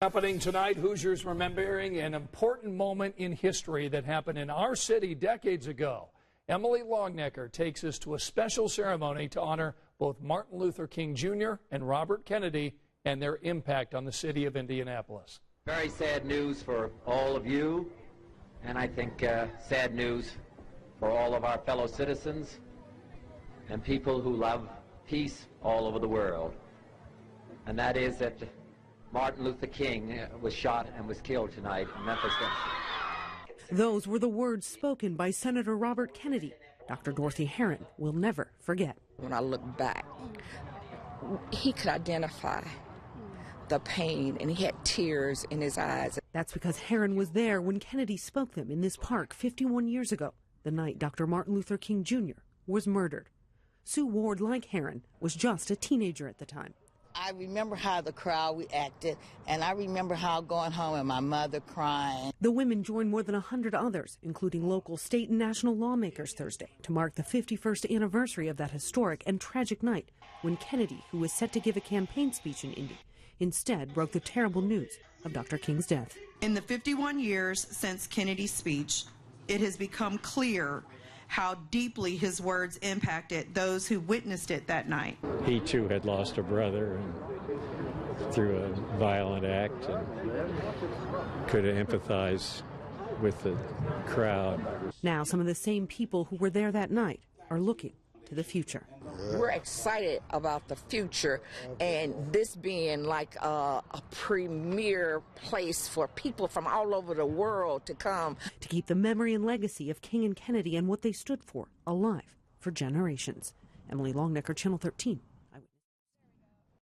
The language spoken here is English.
Happening tonight, Hoosiers remembering an important moment in history that happened in our city decades ago. Emily Longnecker takes us to a special ceremony to honor both Martin Luther King Jr. and Robert Kennedy and their impact on the city of Indianapolis. Very sad news for all of you, and I think sad news for all of our fellow citizens and people who love peace all over the world. And that is that Martin Luther King was shot and was killed tonight in Memphis, Tennessee. Those were the words spoken by Senator Robert Kennedy. Dr. Dorothy Herron will never forget. When I look back, he could identify the pain, and he had tears in his eyes. That's because Herron was there when Kennedy spoke them in this park 51 years ago, the night Dr. Martin Luther King Jr. was murdered. Sue Ward, like Herron, was just a teenager at the time. I remember how the crowd reacted, and I remember how going home and my mother crying. The women joined more than 100 others, including local, state, and national lawmakers Thursday, to mark the 51st anniversary of that historic and tragic night when Kennedy, who was set to give a campaign speech in Indy, instead broke the terrible news of Dr. King's death. In the 51 years since Kennedy's speech, it has become clear how deeply his words impacted those who witnessed it that night. He too had lost a brother through a violent act and could empathize with the crowd. Now some of the same people who were there that night are looking to the future. We're excited about the future, and this being like a premier place for people from all over the world to come. To keep the memory and legacy of King and Kennedy and what they stood for alive for generations. Emily Longnecker, Channel 13.